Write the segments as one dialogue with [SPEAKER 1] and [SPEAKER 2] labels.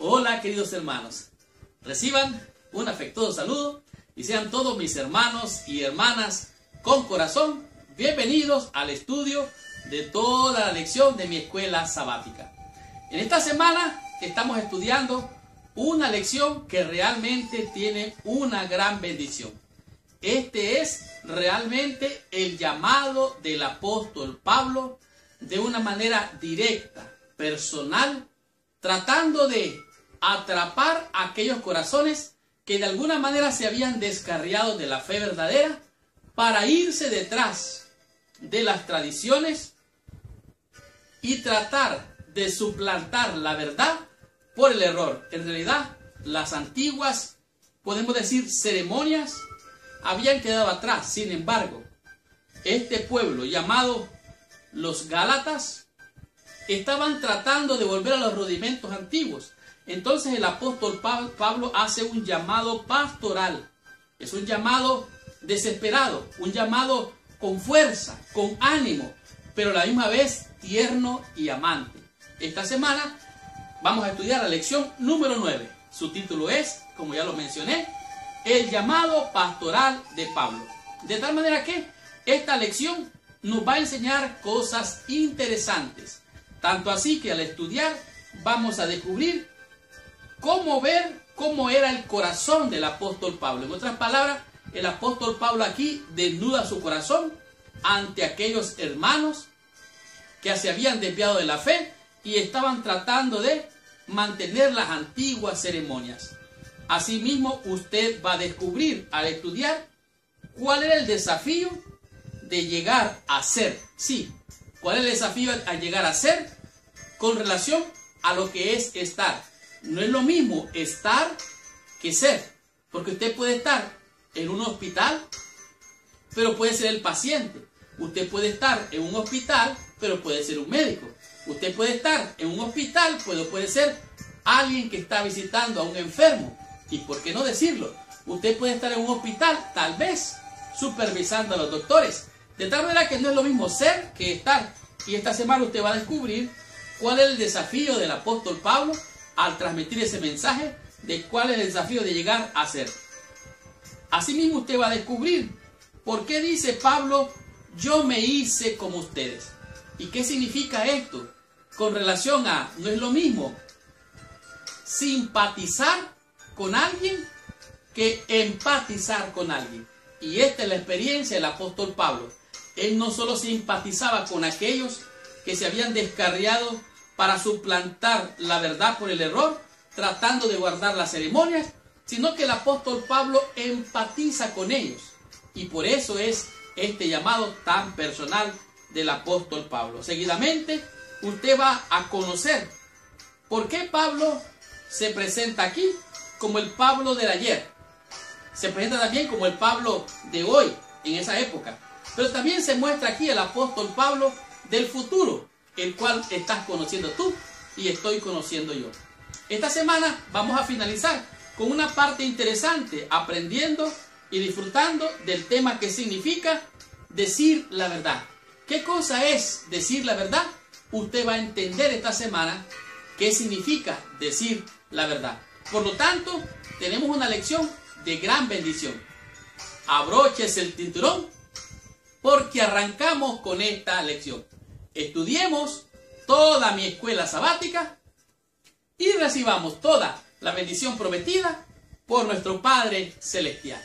[SPEAKER 1] Hola queridos hermanos, reciban un afectuoso saludo y sean todos mis hermanos y hermanas con corazón bienvenidos al estudio de toda la lección de mi escuela sabática. En esta semana estamos estudiando una lección que realmente tiene una gran bendición. Este es realmente el llamado del apóstol Pablo de una manera directa, personal, tratando de atrapar a aquellos corazones que de alguna manera se habían descarriado de la fe verdadera para irse detrás de las tradiciones y tratar de suplantar la verdad por el error. En realidad, las antiguas, podemos decir, ceremonias habían quedado atrás. Sin embargo, este pueblo llamado los Gálatas estaban tratando de volver a los rudimentos antiguos. Entonces el apóstol Pablo hace un llamado pastoral. Es un llamado desesperado, un llamado con fuerza, con ánimo, pero a la misma vez tierno y amante. Esta semana vamos a estudiar la lección número 9. Su título es, como ya lo mencioné, el llamado pastoral de Pablo. De tal manera que esta lección nos va a enseñar cosas interesantes. Tanto así que al estudiar vamos a descubrir cómo ver cómo era el corazón del apóstol Pablo. En otras palabras, el apóstol Pablo aquí desnuda su corazón ante aquellos hermanos que se habían desviado de la fe y estaban tratando de mantener las antiguas ceremonias. Asimismo, usted va a descubrir al estudiar cuál era el desafío de llegar a ser. Sí, cuál es el desafío a llegar a ser con relación a lo que es estar. No es lo mismo estar que ser, porque usted puede estar en un hospital, pero puede ser el paciente. Usted puede estar en un hospital, pero puede ser un médico. Usted puede estar en un hospital, puede ser alguien que está visitando a un enfermo. Y por qué no decirlo, usted puede estar en un hospital, tal vez supervisando a los doctores. De tal manera que no es lo mismo ser que estar. Y esta semana usted va a descubrir cuál es el desafío del apóstol Pablo al transmitir ese mensaje de cuál es el desafío de llegar a ser. Asimismo usted va a descubrir por qué dice Pablo, yo me hice como ustedes. ¿Y qué significa esto? Con relación a, no es lo mismo simpatizar con alguien que empatizar con alguien. Y esta es la experiencia del apóstol Pablo. Él no solo simpatizaba con aquellos que se habían descarriado para suplantar la verdad por el error, tratando de guardar las ceremonias, sino que el apóstol Pablo empatiza con ellos. Y por eso es este llamado tan personal del apóstol Pablo. Seguidamente, usted va a conocer por qué Pablo se presenta aquí como el Pablo del ayer. Se presenta también como el Pablo de hoy, en esa época. Pero también se muestra aquí el apóstol Pablo del futuro, el cual estás conociendo tú y estoy conociendo yo. Esta semana vamos a finalizar con una parte interesante, aprendiendo y disfrutando del tema que significa decir la verdad. ¿Qué cosa es decir la verdad? Usted va a entender esta semana qué significa decir la verdad. Por lo tanto, tenemos una lección de gran bendición. Abróchese el cinturón porque arrancamos con esta lección. Estudiemos toda mi escuela sabática y recibamos toda la bendición prometida por nuestro Padre Celestial.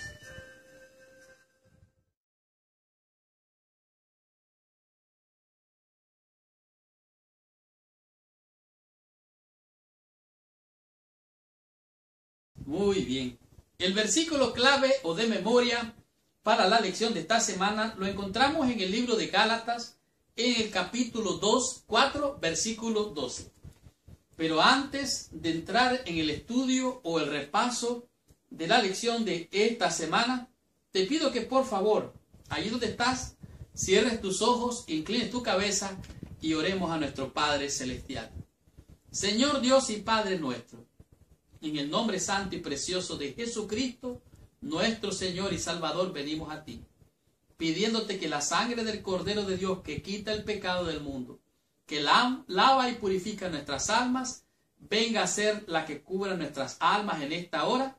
[SPEAKER 1] Muy bien. El versículo clave o de memoria para la lección de esta semana lo encontramos en el libro de Gálatas, en el capítulo 4, versículo 12. Pero antes de entrar en el estudio o el repaso de la lección de esta semana, te pido que por favor, allí donde estás, cierres tus ojos, inclines tu cabeza y oremos a nuestro Padre Celestial. Señor Dios y Padre nuestro, en el nombre santo y precioso de Jesucristo, nuestro Señor y Salvador, venimos a ti, pidiéndote que la sangre del Cordero de Dios que quita el pecado del mundo, que lava y purifica nuestras almas, venga a ser la que cubra nuestras almas en esta hora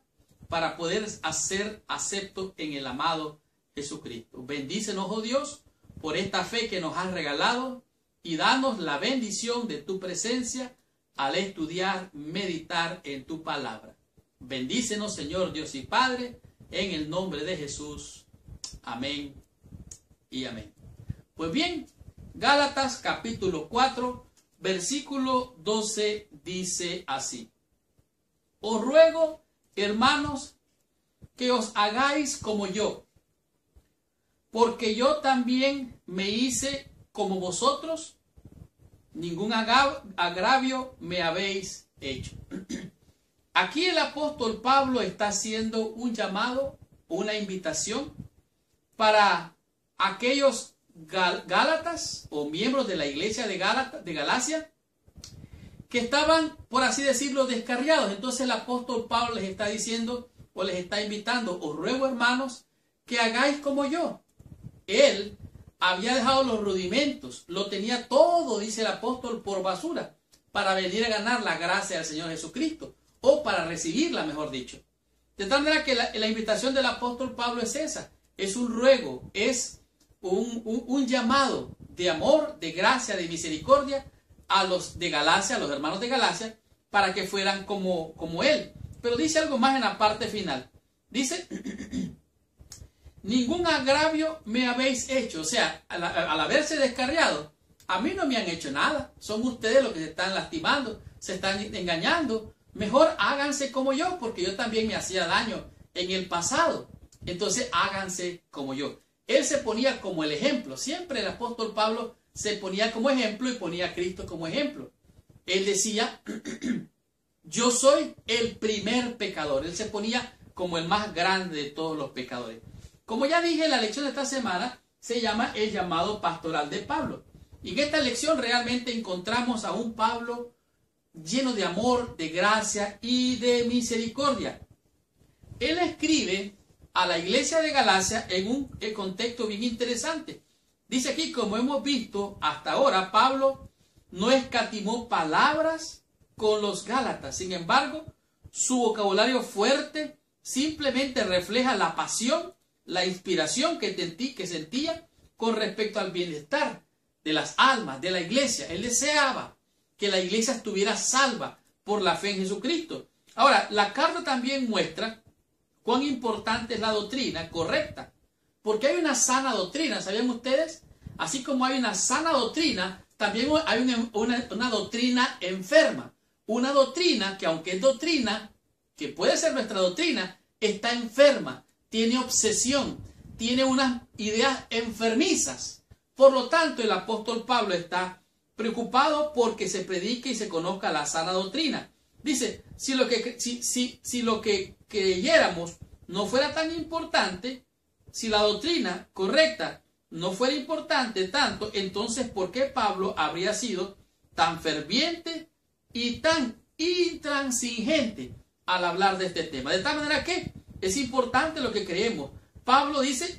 [SPEAKER 1] para poder ser aceptos en el amado Jesucristo. Bendícenos, oh Dios, por esta fe que nos has regalado y danos la bendición de tu presencia al estudiar, meditar en tu palabra. Bendícenos, Señor Dios y Padre, en el nombre de Jesús. Amén y amén. Pues bien, Gálatas capítulo 4, versículo 12 dice así: Os ruego, hermanos, que os hagáis como yo, porque yo también me hice como vosotros, ningún agravio me habéis hecho. Aquí el apóstol Pablo está haciendo un llamado, una invitación para aquellos gálatas o miembros de la iglesia de Galacia que estaban, por así decirlo, descarriados. Entonces el apóstol Pablo les está diciendo o les está invitando: os ruego, hermanos, que hagáis como yo. Él había dejado los rudimentos, lo tenía todo, dice el apóstol, por basura, para venir a ganar la gracia del Señor Jesucristo, o para recibirla, mejor dicho. De tal manera que la invitación del apóstol Pablo es esa, es un ruego, es un llamado de amor, de gracia, de misericordia a los de Galacia, a los hermanos de Galacia, para que fueran como él. Pero dice algo más en la parte final. Dice: ningún agravio me habéis hecho. O sea, al haberse descarriado, a mí no me han hecho nada. Son ustedes los que se están lastimando, se están engañando. Mejor háganse como yo, porque yo también me hacía daño en el pasado. Entonces háganse como yo. Él se ponía como el ejemplo. Siempre el apóstol Pablo se ponía como ejemplo y ponía a Cristo como ejemplo. Él decía: yo soy el primer pecador. Él se ponía como el más grande de todos los pecadores. Como ya dije, la lección de esta semana se llama el llamado pastoral de Pablo. Y en esta lección realmente encontramos a un Pablo lleno de amor, de gracia y de misericordia. Él escribe a la iglesia de Galacia en un contexto bien interesante. Dice aquí, como hemos visto hasta ahora, Pablo no escatimó palabras con los gálatas. Sin embargo, su vocabulario fuerte simplemente refleja la pasión, la inspiración que sentía con respecto al bienestar de las almas, de la iglesia. Él deseaba que la iglesia estuviera salva por la fe en Jesucristo. Ahora, la carta también muestra cuán importante es la doctrina correcta, porque hay una sana doctrina, ¿sabían ustedes? Así como hay una sana doctrina, también hay una doctrina enferma, una doctrina que, aunque es doctrina, que puede ser nuestra doctrina, está enferma, tiene obsesión, tiene unas ideas enfermizas. Por lo tanto, el apóstol Pablo está preocupado porque se predique y se conozca la sana doctrina. Dice: si lo que creyéramos no fuera tan importante, si la doctrina correcta no fuera importante tanto, entonces ¿por qué Pablo habría sido tan ferviente y tan intransigente al hablar de este tema? De tal manera que es importante lo que creemos. Pablo dice,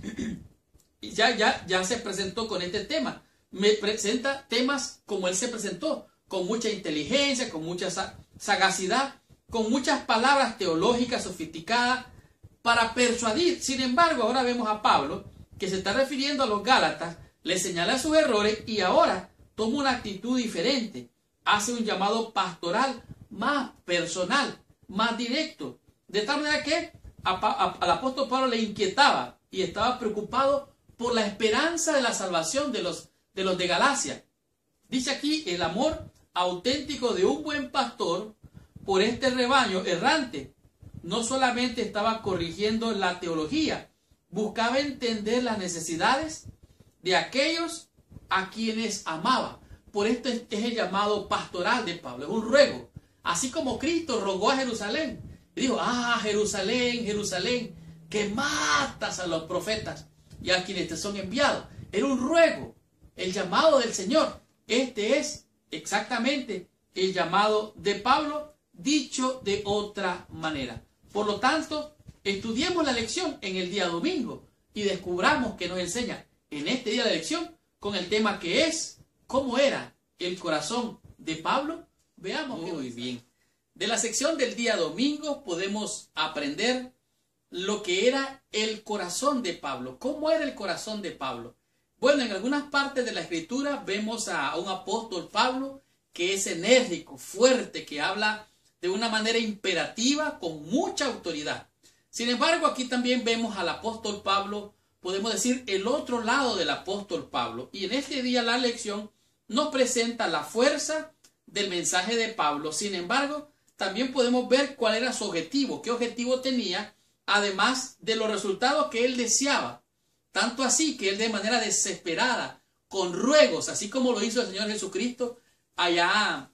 [SPEAKER 1] ya se presentó con este tema. Me presenta temas como él se presentó, con mucha inteligencia, con mucha sagacidad, con muchas palabras teológicas sofisticadas para persuadir. Sin embargo, ahora vemos a Pablo que se está refiriendo a los gálatas, le señala sus errores y ahora toma una actitud diferente. Hace un llamado pastoral más personal, más directo. De tal manera que al apóstol Pablo le inquietaba y estaba preocupado por la esperanza de la salvación de los de Galacia. Dice aquí: el amor auténtico de un buen pastor por este rebaño errante. No solamente estaba corrigiendo la teología, buscaba entender las necesidades de aquellos a quienes amaba. Por esto es el llamado pastoral de Pablo, es un ruego. Así como Cristo rogó a Jerusalén y dijo: Jerusalén, Jerusalén, que matas a los profetas y a quienes te son enviados. Era un ruego, el llamado del Señor. Este es exactamente el llamado de Pablo, dicho de otra manera. Por lo tanto, estudiemos la lección en el día domingo y descubramos que nos enseña en este día de lección con el tema que es: ¿cómo era el corazón de Pablo? Veamos. Muy bien. De la sección del día domingo podemos aprender lo que era el corazón de Pablo. ¿Cómo era el corazón de Pablo? Bueno, en algunas partes de la Escritura vemos a un apóstol Pablo que es enérgico, fuerte, que habla de una manera imperativa, con mucha autoridad. Sin embargo, aquí también vemos al apóstol Pablo, podemos decir, el otro lado del apóstol Pablo. Y en este día la lección nos presenta la fuerza del mensaje de Pablo. Sin embargo, también podemos ver cuál era su objetivo, qué objetivo tenía, además de los resultados que él deseaba. Tanto así que él de manera desesperada, con ruegos, así como lo hizo el Señor Jesucristo allá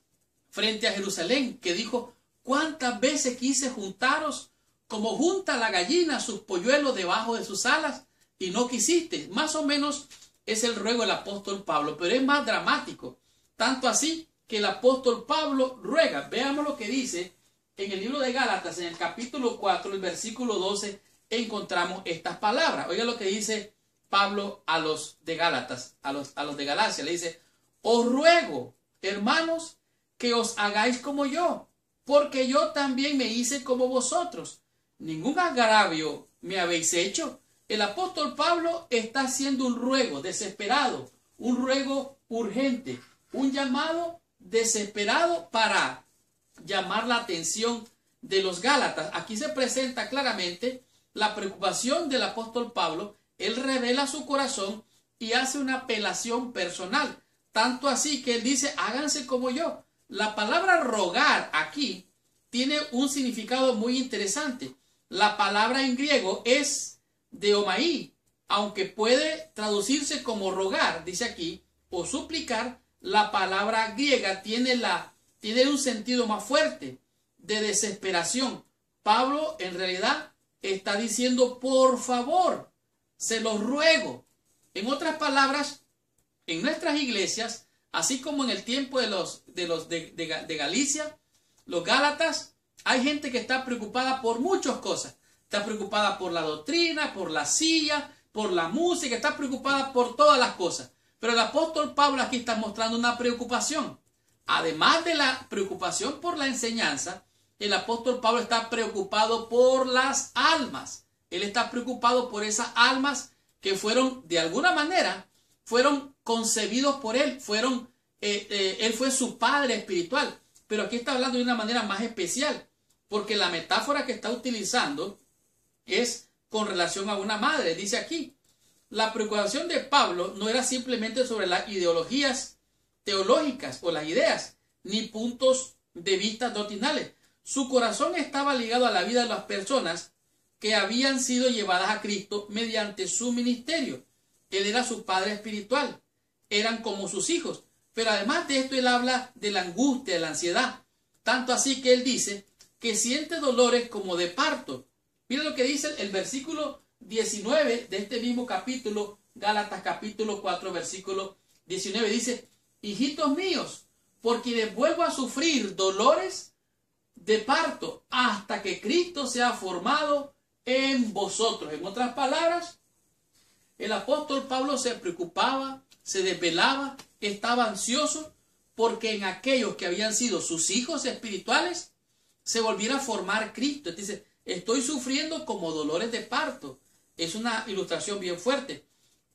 [SPEAKER 1] frente a Jerusalén, que dijo: ¿cuántas veces quise juntaros como junta la gallina sus polluelos debajo de sus alas y no quisiste? Más o menos es el ruego del apóstol Pablo, pero es más dramático. Tanto así que el apóstol Pablo ruega. Veamos lo que dice en el libro de Gálatas, en el capítulo 4, el versículo 12, encontramos estas palabras. Oiga lo que dice Pablo a los de Gálatas, a los de Galacia. Le dice: os ruego, hermanos, que os hagáis como yo, porque yo también me hice como vosotros. Ningún agravio me habéis hecho. El apóstol Pablo está haciendo un ruego desesperado, un ruego urgente, un llamado desesperado para llamar la atención de los Gálatas. Aquí se presenta claramente la preocupación del apóstol Pablo. Él revela su corazón y hace una apelación personal. Tanto así que él dice: háganse como yo. La palabra rogar aquí tiene un significado muy interesante. La palabra en griego es deomaí, aunque puede traducirse como rogar, dice aquí, o suplicar. La palabra griega tiene un sentido más fuerte, de desesperación. Pablo en realidad está diciendo: por favor, se los ruego. En otras palabras, en nuestras iglesias, así como en el tiempo de Galicia, los Gálatas, hay gente que está preocupada por muchas cosas. Está preocupada por la doctrina, por la silla, por la música, está preocupada por todas las cosas. Pero el apóstol Pablo aquí está mostrando una preocupación. Además de la preocupación por la enseñanza, el apóstol Pablo está preocupado por las almas. Él está preocupado por esas almas que fueron, de alguna manera, fueron concebidos por él. Él fue su padre espiritual. Pero aquí está hablando de una manera más especial, porque la metáfora que está utilizando es con relación a una madre. Dice aquí: la preocupación de Pablo no era simplemente sobre las ideologías teológicas o las ideas, ni puntos de vista doctrinales. Su corazón estaba ligado a la vida de las personas que habían sido llevadas a Cristo mediante su ministerio. Él era su padre espiritual, eran como sus hijos. Pero además de esto, él habla de la angustia, de la ansiedad. Tanto así que él dice que siente dolores como de parto. Mira lo que dice el versículo 19 de este mismo capítulo, Gálatas capítulo 4, versículo 19. Dice: hijitos míos, por quienes vuelvo a sufrir dolores de parto hasta que Cristo sea formado en vosotros. En otras palabras, el apóstol Pablo se preocupaba, se desvelaba, estaba ansioso porque en aquellos que habían sido sus hijos espirituales se volviera a formar Cristo. Dice: estoy sufriendo como dolores de parto. Es una ilustración bien fuerte.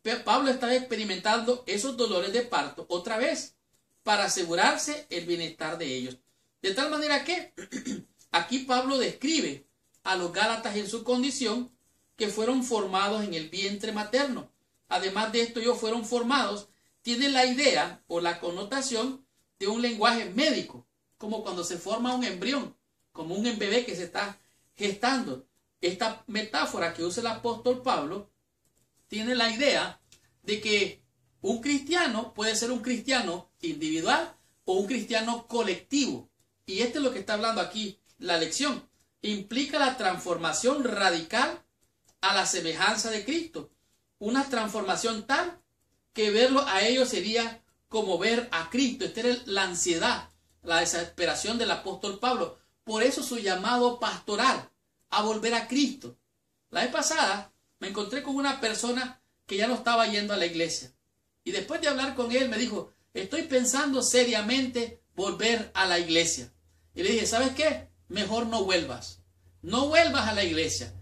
[SPEAKER 1] Pero Pablo estaba experimentando esos dolores de parto otra vez para asegurarse el bienestar de ellos. De tal manera que aquí Pablo describe a los Gálatas en su condición, que fueron formados en el vientre materno. Además de esto, ellos fueron formados, tiene la idea o la connotación de un lenguaje médico, como cuando se forma un embrión, como un bebé que se está gestando. Esta metáfora que usa el apóstol Pablo tiene la idea de que un cristiano puede ser un cristiano individual o un cristiano colectivo. Y esto es lo que está hablando aquí la lección. Implica la transformación radical a la semejanza de Cristo. Una transformación tal que verlo a ellos sería como ver a Cristo. Esta era la ansiedad, la desesperación del apóstol Pablo. Por eso su llamado pastoral, a volver a Cristo. La vez pasada me encontré con una persona que ya no estaba yendo a la iglesia. Y después de hablar con él me dijo: estoy pensando seriamente volver a la iglesia. Y le dije, ¿sabes qué? Mejor no vuelvas. No vuelvas a la iglesia.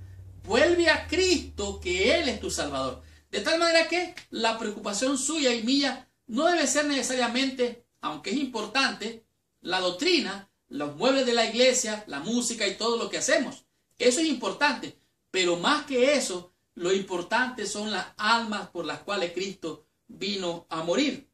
[SPEAKER 1] Vuelve a Cristo, que Él es tu Salvador. De tal manera que la preocupación suya y mía no debe ser necesariamente, aunque es importante, la doctrina, los muebles de la iglesia, la música y todo lo que hacemos. Eso es importante. Pero más que eso, lo importante son las almas por las cuales Cristo vino a morir.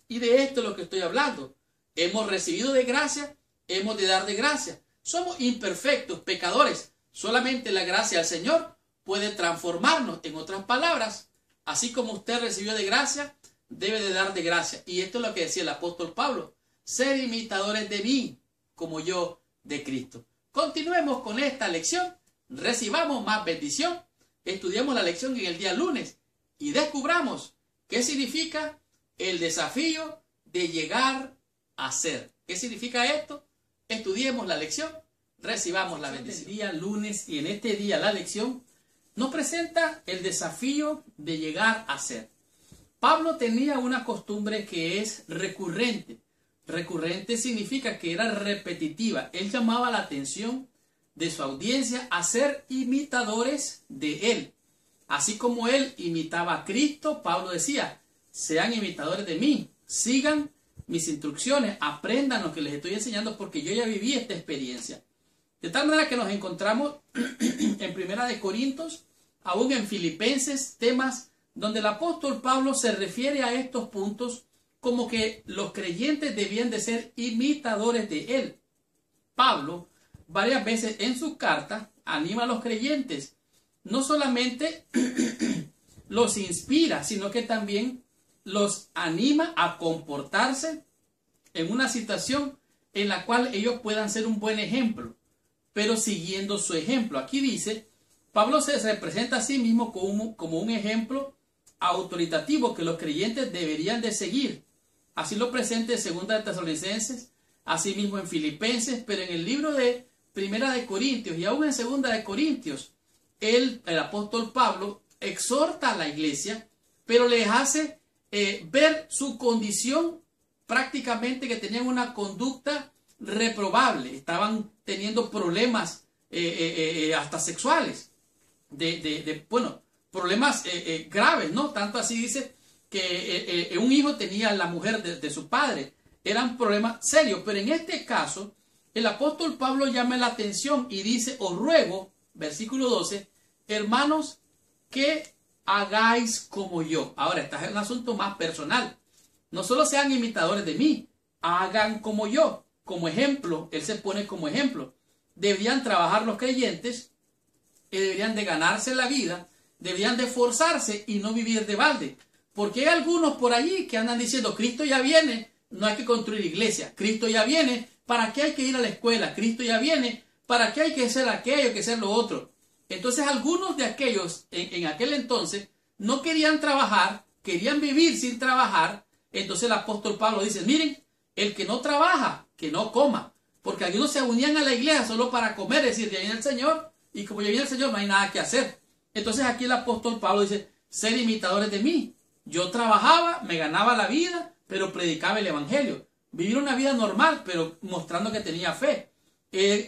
[SPEAKER 1] Y de esto es lo que estoy hablando. Hemos recibido de gracia, hemos de dar de gracia. Somos imperfectos, pecadores. Solamente la gracia del Señor puede transformarnos. En otras palabras, así como usted recibió de gracia, debe de dar de gracia. Y esto es lo que decía el apóstol Pablo. Ser imitadores de mí, como yo de Cristo. Continuemos con esta lección. Recibamos más bendición. Estudiamos la lección en el día lunes y descubramos qué significa el desafío de llegar a ser. ¿Qué significa esto? Estudiemos la lección, recibamos la bendición. El día lunes, y en este día la lección nos presenta el desafío de llegar a ser. Pablo tenía una costumbre que es recurrente. Recurrente significa que era repetitiva. Él llamaba la atención de su audiencia a ser imitadores de él. Así como él imitaba a Cristo, Pablo decía, sean imitadores de mí, sigan mis instrucciones, aprendan lo que les estoy enseñando porque yo ya viví esta experiencia. De tal manera que nos encontramos en Primera de Corintios, aún en Filipenses, temas donde el apóstol Pablo se refiere a estos puntos como que los creyentes debían de ser imitadores de él. Pablo varias veces en sus cartas anima a los creyentes. No solamente los inspira, sino que también los anima a comportarse en una situación en la cual ellos puedan ser un buen ejemplo, pero siguiendo su ejemplo. Aquí dice, Pablo se representa a sí mismo como un ejemplo autoritativo que los creyentes deberían de seguir. Así lo presenta en Segunda de Tesalonicenses, así mismo en Filipenses, pero en el libro de Primera de Corintios y aún en Segunda de Corintios, el apóstol Pablo exhorta a la iglesia, pero les hace ver su condición prácticamente que tenían una conducta reprobable, estaban teniendo problemas hasta sexuales, problemas graves, ¿no? Tanto así dice que un hijo tenía la mujer de su padre, eran problemas serios, pero en este caso el apóstol Pablo llama la atención y dice, os ruego, versículo 12, hermanos, que hagáis como yo. Ahora, este es un asunto más personal. No solo sean imitadores de mí, hagan como yo. Como ejemplo, él se pone como ejemplo. Deberían trabajar los creyentes, deberían de ganarse la vida, deberían de esforzarse y no vivir de balde. Porque hay algunos por allí que andan diciendo, Cristo ya viene, no hay que construir iglesia. Cristo ya viene, ¿para qué hay que ir a la escuela? Cristo ya viene, ¿para qué hay que hacer aquello, que hacer lo otro? Entonces algunos de aquellos en aquel entonces no querían trabajar, querían vivir sin trabajar. Entonces el apóstol Pablo dice, miren, el que no trabaja, que no coma. Porque algunos se unían a la iglesia solo para comer, es decir, ya viene el Señor, y como ya viene el Señor no hay nada que hacer. Entonces aquí el apóstol Pablo dice, ser imitadores de mí. Yo trabajaba, me ganaba la vida, pero predicaba el evangelio. Vivir una vida normal, pero mostrando que tenía fe.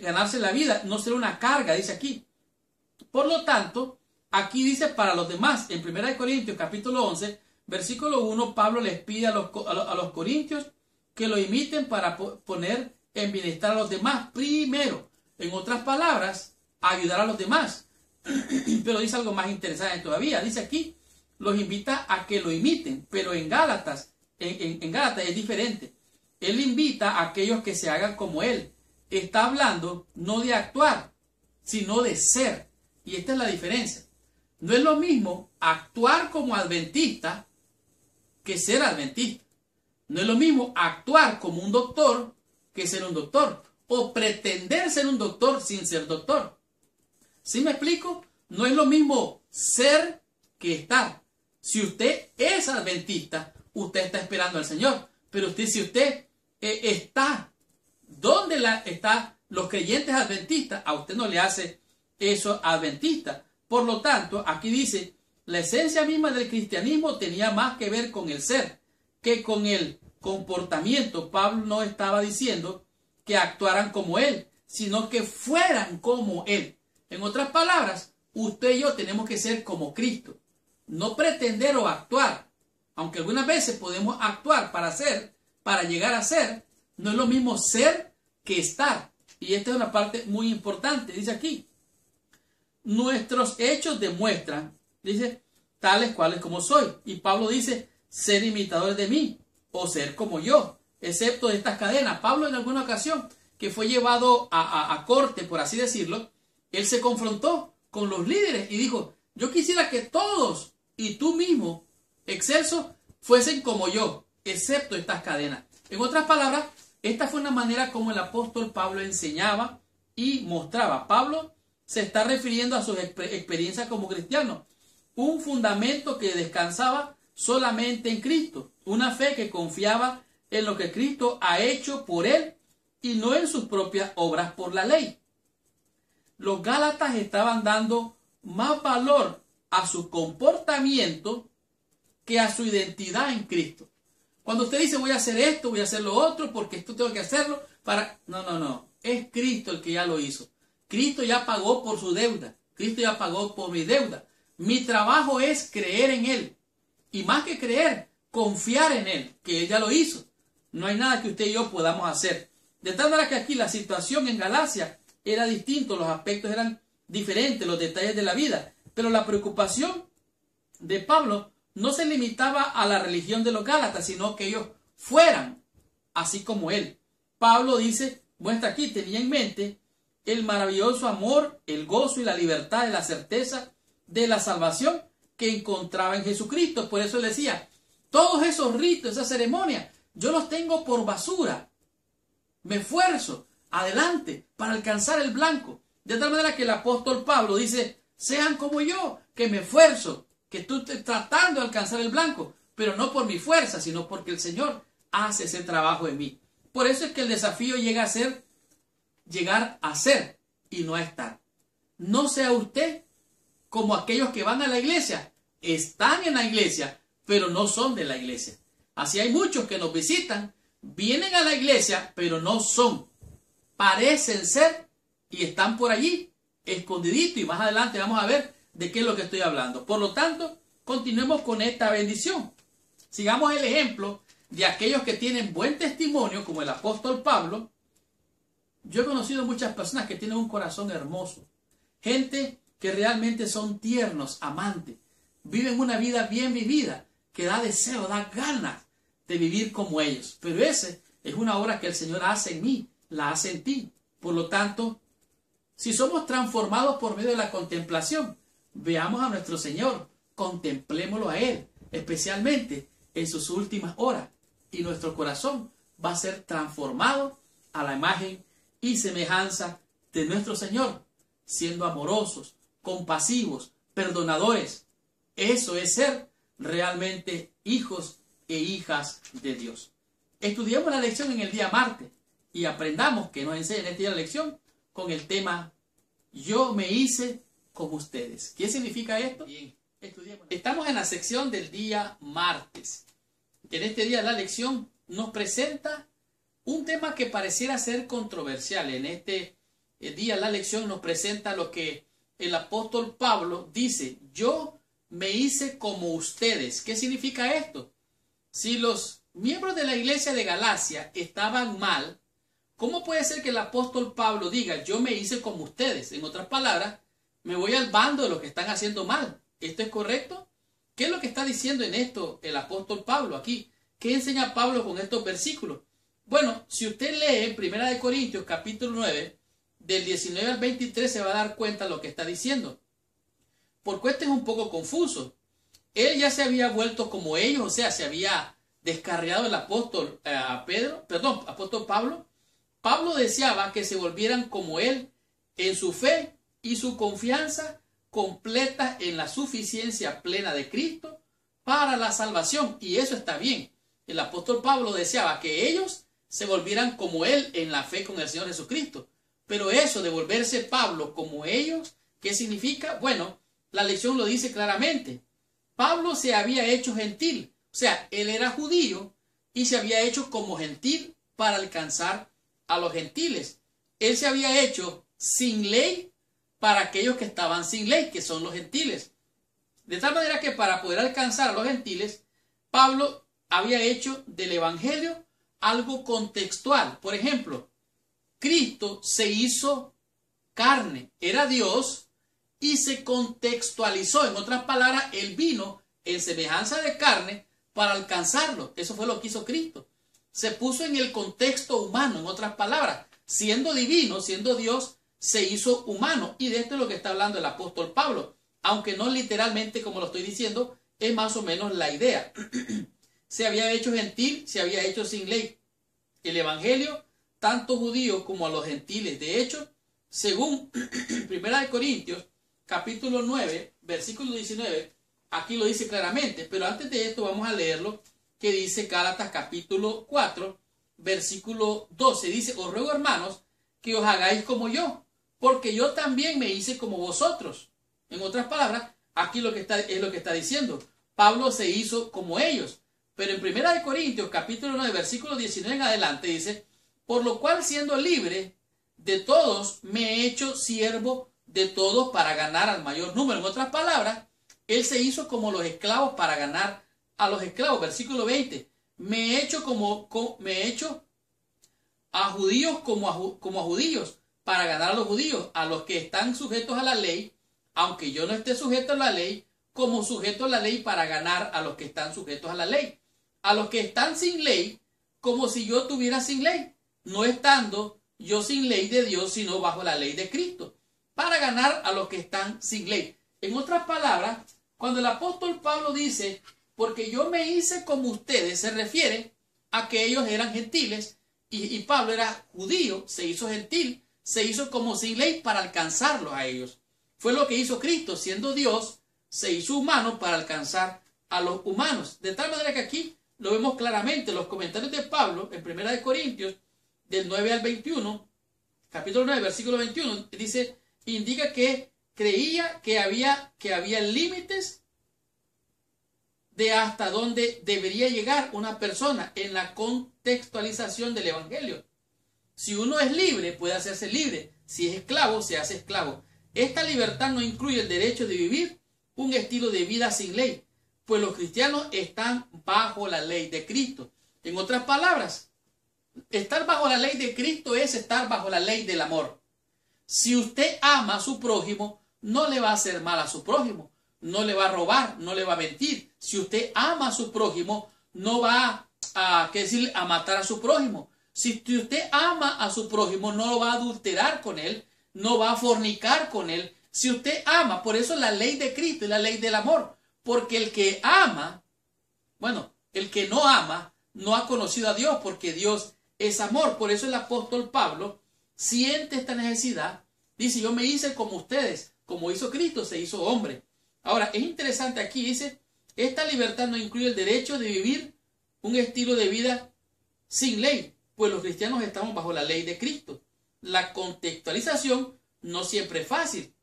[SPEAKER 1] Ganarse la vida, no ser una carga, dice aquí. Por lo tanto, aquí dice para los demás, en 1 Corintios capítulo 11, versículo 1, Pablo les pide a los corintios que lo imiten para poner en bienestar a los demás primero. En otras palabras, ayudar a los demás. Pero dice algo más interesante todavía. Dice aquí, los invita a que lo imiten, pero en Gálatas es diferente. Él invita a aquellos que se hagan como él. Está hablando no de actuar, sino de ser. Y esta es la diferencia. No es lo mismo actuar como adventista que ser adventista. No es lo mismo actuar como un doctor que ser un doctor. O pretender ser un doctor sin ser doctor. ¿Sí me explico? No es lo mismo ser que estar. Si usted es adventista, usted está esperando al Señor. Pero si usted está donde están los creyentes adventistas, a usted no le hace eso adventista. Por lo tanto, aquí dice, la esencia misma del cristianismo tenía más que ver con el ser que con el comportamiento. Pablo no estaba diciendo que actuaran como él, sino que fueran como él. En otras palabras, usted y yo tenemos que ser como Cristo. No pretender o actuar. Aunque algunas veces podemos actuar para ser, para llegar a ser, no es lo mismo ser que estar. Y esta es una parte muy importante. Dice aquí, nuestros hechos demuestran, dice, tales cuales como soy. Y Pablo dice, ser imitadores de mí o ser como yo, excepto de estas cadenas. Pablo en alguna ocasión que fue llevado a corte, por así decirlo, él se confrontó con los líderes y dijo, yo quisiera que todos y tú mismo, Excelso, fuesen como yo, excepto estas cadenas. En otras palabras, esta fue una manera como el apóstol Pablo enseñaba y mostraba. Pablo se está refiriendo a sus experiencias como cristiano. Un fundamento que descansaba solamente en Cristo. Una fe que confiaba en lo que Cristo ha hecho por él y no en sus propias obras por la ley. Los Gálatas estaban dando más valor a su comportamiento que a su identidad en Cristo. Cuando usted dice voy a hacer esto, voy a hacer lo otro, porque esto tengo que hacerlo para... No. Es Cristo el que ya lo hizo. Cristo ya pagó por su deuda. Cristo ya pagó por mi deuda. Mi trabajo es creer en Él. Y más que creer, confiar en Él, que Él ya lo hizo. No hay nada que usted y yo podamos hacer. De tal manera que aquí la situación en Galacia era distinta, los aspectos eran diferentes, los detalles de la vida. Pero la preocupación de Pablo no se limitaba a la religión de los Gálatas, sino que ellos fueran así como él. Pablo dice, muestra aquí, tenía en mente el maravilloso amor, el gozo y la libertad de la certeza de la salvación que encontraba en Jesucristo. Por eso él decía, todos esos ritos, esas ceremonias, yo los tengo por basura. Me esfuerzo adelante para alcanzar el blanco. De tal manera que el apóstol Pablo dice, sean como yo, que me esfuerzo, que estoy tratando de alcanzar el blanco, pero no por mi fuerza, sino porque el Señor hace ese trabajo en mí. Por eso es que el desafío llega a ser, llegar a ser y no a estar. No sea usted como aquellos que van a la iglesia, están en la iglesia, pero no son de la iglesia. Así hay muchos que nos visitan, vienen a la iglesia, pero no son. Parecen ser y están por allí, escondiditos, y más adelante vamos a ver de qué es lo que estoy hablando. Por lo tanto, continuemos con esta bendición. Sigamos el ejemplo de aquellos que tienen buen testimonio, como el apóstol Pablo. Yo he conocido muchas personas que tienen un corazón hermoso. Gente que realmente son tiernos, amantes. Viven una vida bien vivida, que da deseo, da ganas de vivir como ellos. Pero ese es una obra que el Señor hace en mí, la hace en ti. Por lo tanto, si somos transformados por medio de la contemplación, veamos a nuestro Señor, contemplémoslo a Él, especialmente en sus últimas horas, y nuestro corazón va a ser transformado a la imagen y semejanza de nuestro Señor, siendo amorosos, compasivos, perdonadores. Eso es ser realmente hijos e hijas de Dios. Estudiamos la lección en el día martes y aprendamos que nos enseña en este día la lección con el tema Yo me hice como ustedes. ¿Qué significa esto? Bien, estudiemos. Estamos en la sección del día martes. En este día la lección nos presenta un tema que pareciera ser controversial. En este día la lección nos presenta lo que el apóstol Pablo dice, yo me hice como ustedes. ¿Qué significa esto? Si los miembros de la iglesia de Galacia estaban mal, ¿cómo puede ser que el apóstol Pablo diga, yo me hice como ustedes? En otras palabras, me voy al bando de los que están haciendo mal. ¿Esto es correcto? ¿Qué es lo que está diciendo en esto el apóstol Pablo aquí? ¿Qué enseña Pablo con estos versículos? Bueno, si usted lee en 1 Corintios capítulo 9, del 19 al 23, se va a dar cuenta de lo que está diciendo. Porque este es un poco confuso. Él ya se había vuelto como ellos, o sea, se había descarriado el apóstol apóstol Pablo. Pablo deseaba que se volvieran como él en su fe y su confianza completa en la suficiencia plena de Cristo para la salvación. Y eso está bien. El apóstol Pablo deseaba que ellos se volvieran como él en la fe con el Señor Jesucristo. Pero eso de volverse Pablo como ellos, ¿qué significa? Bueno, la lección lo dice claramente. Pablo se había hecho gentil. O sea, él era judío, y se había hecho como gentil para alcanzar a los gentiles. Él se había hecho sin ley para aquellos que estaban sin ley, que son los gentiles. De tal manera que para poder alcanzar a los gentiles, Pablo había hecho del evangelio algo contextual. Por ejemplo, Cristo se hizo carne, era Dios y se contextualizó. En otras palabras, él vino en semejanza de carne para alcanzarlo. Eso fue lo que hizo Cristo. Se puso en el contexto humano, en otras palabras, siendo divino, siendo Dios, se hizo humano. Y de esto es lo que está hablando el apóstol Pablo, aunque no literalmente como lo estoy diciendo, es más o menos la idea. Se había hecho gentil, se había hecho sin ley. El evangelio, tanto judíos como a los gentiles. De hecho, según 1 Corintios, capítulo 9, versículo 19, aquí lo dice claramente, pero antes de esto vamos a leerlo, que dice Gálatas capítulo 4, versículo 12. Dice: os ruego, hermanos, que os hagáis como yo, porque yo también me hice como vosotros. En otras palabras, aquí es lo que está diciendo. Pablo se hizo como ellos. Pero en 1 Corintios capítulo 9, versículo 19 en adelante dice: por lo cual, siendo libre de todos, me he hecho siervo de todos para ganar al mayor número. En otras palabras, él se hizo como los esclavos para ganar a los esclavos. Versículo 20: me he hecho a judíos como a judíos para ganar a los judíos, a los que están sujetos a la ley, aunque yo no esté sujeto a la ley, como sujeto a la ley para ganar a los que están sujetos a la ley, a los que están sin ley, como si yo estuviera sin ley, no estando yo sin ley de Dios, sino bajo la ley de Cristo, para ganar a los que están sin ley. En otras palabras, cuando el apóstol Pablo dice, porque yo me hice como ustedes, se refiere a que ellos eran gentiles y Pablo era judío, se hizo gentil, se hizo como sin ley para alcanzarlos a ellos. Fue lo que hizo Cristo, siendo Dios, se hizo humano para alcanzar a los humanos. De tal manera que aquí lo vemos claramente. Los comentarios de Pablo en 1 Corintios, del 9 al 21, capítulo 9, versículo 21, dice, indica que creía que había límites de hasta dónde debería llegar una persona en la contextualización del evangelio. Si uno es libre, puede hacerse libre. Si es esclavo, se hace esclavo. Esta libertad no incluye el derecho de vivir un estilo de vida sin ley, pues los cristianos están bajo la ley de Cristo. En otras palabras, estar bajo la ley de Cristo es estar bajo la ley del amor. Si usted ama a su prójimo, no le va a hacer mal a su prójimo, no le va a robar, no le va a mentir. Si usted ama a su prójimo, no va a matar a su prójimo. Si usted ama a su prójimo, no lo va a adulterar con él, no va a fornicar con él. Si usted ama, por eso la ley de Cristo es la ley del amor. Porque el que ama, el que no ama, no ha conocido a Dios, porque Dios es amor. Por eso el apóstol Pablo siente esta necesidad. Dice, yo me hice como ustedes, como hizo Cristo, se hizo hombre. Ahora, es interesante aquí, dice, esta libertad no incluye el derecho de vivir un estilo de vida sin ley, pues los cristianos estamos bajo la ley de Cristo. La contextualización no siempre es fácil.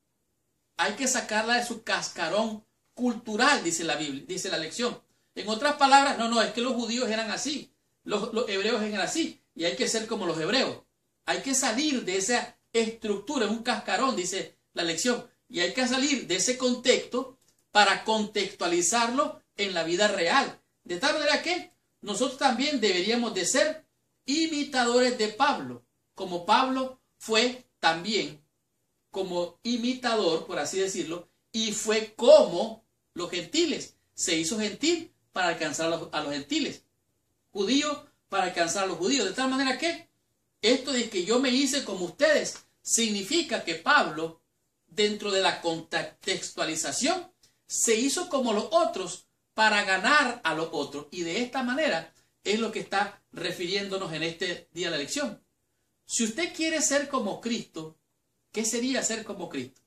[SPEAKER 1] Hay que sacarla de su cascarón cultural, dice la Biblia, dice la lección. En otras palabras, es que los judíos eran así, los hebreos eran así, y hay que ser como los hebreos. Hay que salir de esa estructura, en un cascarón, dice la lección, y hay que salir de ese contexto para contextualizarlo en la vida real. De tal manera que nosotros también deberíamos de ser imitadores de Pablo, como Pablo fue también como imitador, por así decirlo, y fue como los gentiles. Se hizo gentil para alcanzar a los gentiles, judío para alcanzar a los judíos. De tal manera que esto de que yo me hice como ustedes significa que Pablo, dentro de la contextualización, se hizo como los otros para ganar a los otros. Y de esta manera es lo que está refiriéndonos en este día de la lección. Si usted quiere ser como Cristo, ¿qué sería ser como Cristo?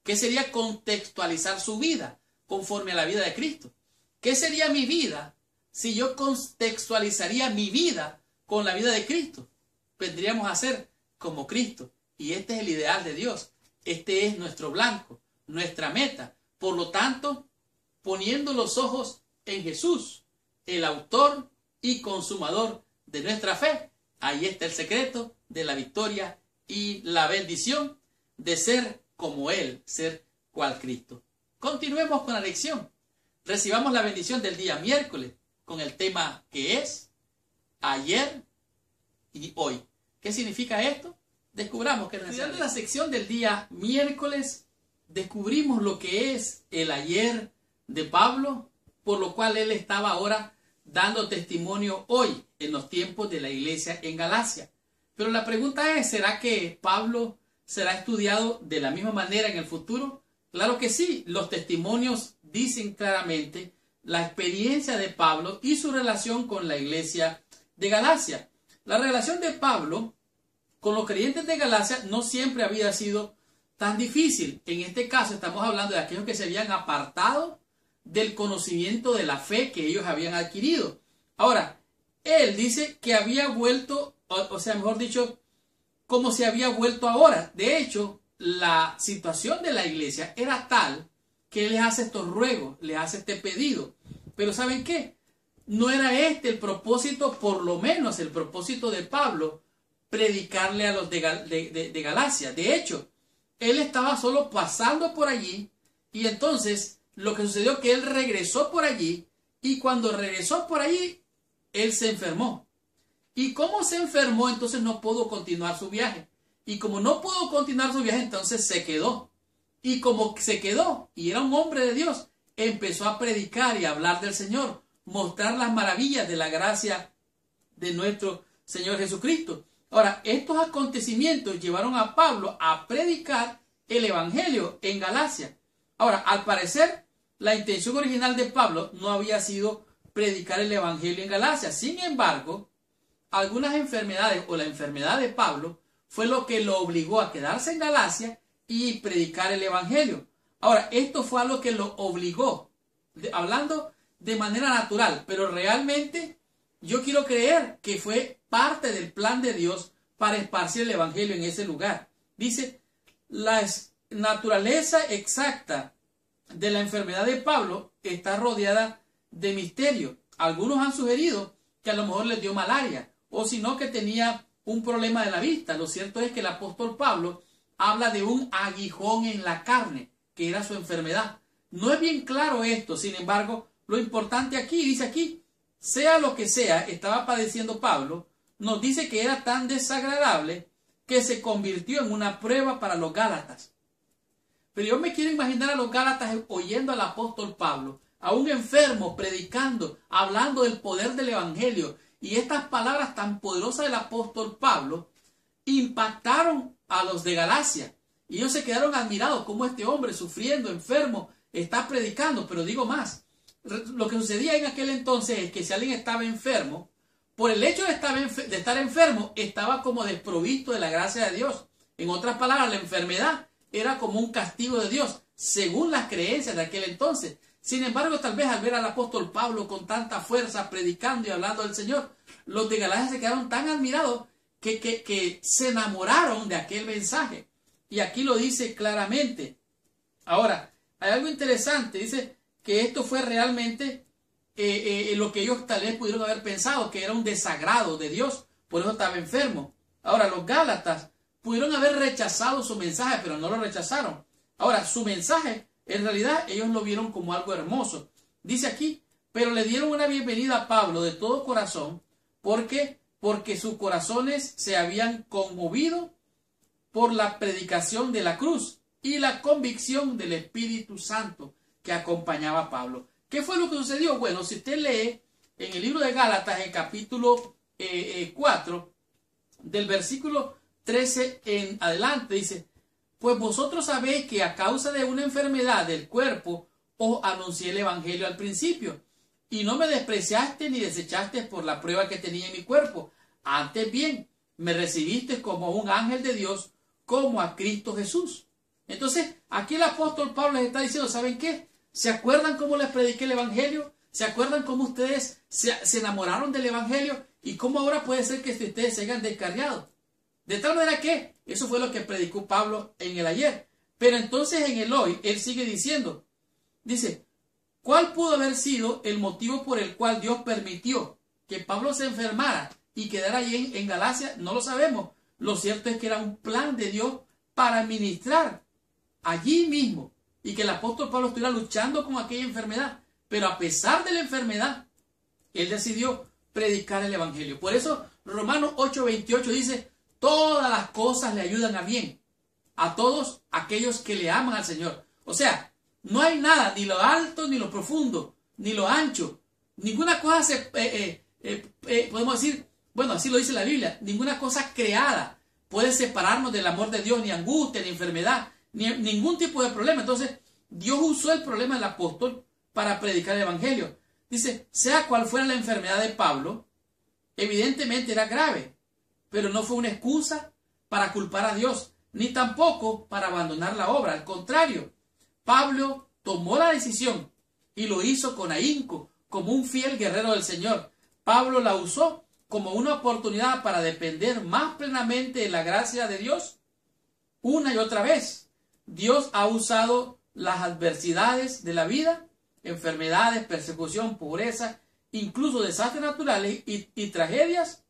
[SPEAKER 1] ¿Qué sería contextualizar su vida conforme a la vida de Cristo? ¿Qué sería mi vida si yo contextualizaría mi vida con la vida de Cristo? Vendríamos a ser como Cristo. Y este es el ideal de Dios. Este es nuestro blanco, nuestra meta. Por lo tanto, poniendo los ojos en Jesús, el autor y consumador de nuestra fe. Ahí está el secreto de la victoria y la bendición de ser como Él, ser cual Cristo. Continuemos con la lección. Recibamos la bendición del día miércoles con el tema que es ayer y hoy. ¿Qué significa esto? Descubramos que estudiando la sección del día miércoles descubrimos lo que es el ayer de Pablo, por lo cual él estaba ahora dando testimonio hoy en los tiempos de la iglesia en Galacia. Pero la pregunta es, ¿será que Pablo será estudiado de la misma manera en el futuro? Claro que sí, los testimonios dicen claramente la experiencia de Pablo y su relación con la iglesia de Galacia. La relación de Pablo con los creyentes de Galacia no siempre había sido tan difícil. En este caso estamos hablando de aquellos que se habían apartado del conocimiento de la fe que ellos habían adquirido. Ahora, él dice que había vuelto, o sea, mejor dicho, como se había vuelto ahora. De hecho, la situación de la iglesia era tal que él les hace estos ruegos, les hace este pedido. Pero ¿saben qué? No era este el propósito, por lo menos el propósito de Pablo, predicarle a los de Galacia. De hecho, él estaba solo pasando por allí y entonces lo que sucedió es que él regresó por allí y cuando regresó por allí, él se enfermó. Y como se enfermó, entonces no pudo continuar su viaje. Y como no pudo continuar su viaje, entonces se quedó. Y como se quedó y era un hombre de Dios, empezó a predicar y a hablar del Señor, mostrar las maravillas de la gracia de nuestro Señor Jesucristo. Ahora, estos acontecimientos llevaron a Pablo a predicar el Evangelio en Galacia. Ahora, al parecer, la intención original de Pablo no había sido predicar el Evangelio en Galacia. Sin embargo, algunas enfermedades o la enfermedad de Pablo fue lo que lo obligó a quedarse en Galacia y predicar el Evangelio. Ahora, esto fue algo que lo obligó, hablando de manera natural, pero realmente yo quiero creer que fue parte del plan de Dios para esparcir el Evangelio en ese lugar. Dice, la naturaleza exacta de la enfermedad de Pablo está rodeada de misterio. Algunos han sugerido que a lo mejor les dio malaria, o si no que tenía un problema de la vista. Lo cierto es que el apóstol Pablo habla de un aguijón en la carne, que era su enfermedad. No es bien claro esto, sin embargo, lo importante aquí, dice aquí, sea lo que sea, estaba padeciendo Pablo, nos dice que era tan desagradable que se convirtió en una prueba para los Gálatas. Pero yo me quiero imaginar a los Gálatas oyendo al apóstol Pablo, a un enfermo predicando, hablando del poder del Evangelio, y estas palabras tan poderosas del apóstol Pablo impactaron a los de Galacia. Y ellos se quedaron admirados cómo este hombre sufriendo, enfermo, está predicando. Pero digo más, lo que sucedía en aquel entonces es que si alguien estaba enfermo, por el hecho de estar enfermo, estaba como desprovisto de la gracia de Dios. En otras palabras, la enfermedad era como un castigo de Dios, según las creencias de aquel entonces. Sin embargo, tal vez al ver al apóstol Pablo con tanta fuerza predicando y hablando del Señor, los de Galacia se quedaron tan admirados que se enamoraron de aquel mensaje. Y aquí lo dice claramente. Ahora, hay algo interesante, dice que esto fue realmente lo que ellos tal vez pudieron haber pensado, que era un desagrado de Dios, por eso estaba enfermo. Ahora, los Gálatas pudieron haber rechazado su mensaje, pero no lo rechazaron. Ahora, su mensaje, en realidad, ellos lo vieron como algo hermoso. Dice aquí, pero le dieron una bienvenida a Pablo de todo corazón, porque sus corazones se habían conmovido por la predicación de la cruz y la convicción del Espíritu Santo que acompañaba a Pablo. ¿Qué fue lo que sucedió? Bueno, si usted lee en el libro de Gálatas, en capítulo 4, del versículo 13 en adelante, dice, pues vosotros sabéis que a causa de una enfermedad del cuerpo os anuncié el Evangelio al principio, y no me despreciaste ni desechaste por la prueba que tenía en mi cuerpo. Antes bien, me recibiste como un ángel de Dios, como a Cristo Jesús. Entonces, aquí el apóstol Pablo les está diciendo, ¿saben qué? ¿Se acuerdan cómo les prediqué el Evangelio? ¿Se acuerdan cómo ustedes se enamoraron del Evangelio? ¿Y cómo ahora puede ser que ustedes se hayan descarriado? De tal manera que eso fue lo que predicó Pablo en el ayer. Pero entonces en el hoy, él sigue diciendo, dice, ¿cuál pudo haber sido el motivo por el cual Dios permitió que Pablo se enfermara y quedara allí en Galacia? No lo sabemos. Lo cierto es que era un plan de Dios para ministrar allí mismo y que el apóstol Pablo estuviera luchando con aquella enfermedad. Pero a pesar de la enfermedad, él decidió predicar el evangelio. Por eso Romanos 8:28 dice: todas las cosas le ayudan a bien a todos aquellos que le aman al Señor. O sea, no hay nada, ni lo alto, ni lo profundo, ni lo ancho. Ninguna cosa podemos decir, bueno, así lo dice la Biblia, ninguna cosa creada puede separarnos del amor de Dios, ni angustia, ni enfermedad, ni ningún tipo de problema. Entonces, Dios usó el problema del apóstol para predicar el evangelio. Dice, sea cual fuera la enfermedad de Pablo, evidentemente era grave, pero no fue una excusa para culpar a Dios, ni tampoco para abandonar la obra. Al contrario, Pablo tomó la decisión y lo hizo con ahínco, como un fiel guerrero del Señor. Pablo la usó como una oportunidad para depender más plenamente de la gracia de Dios. Una y otra vez, Dios ha usado las adversidades de la vida, enfermedades, persecución, pobreza, incluso desastres naturales y tragedias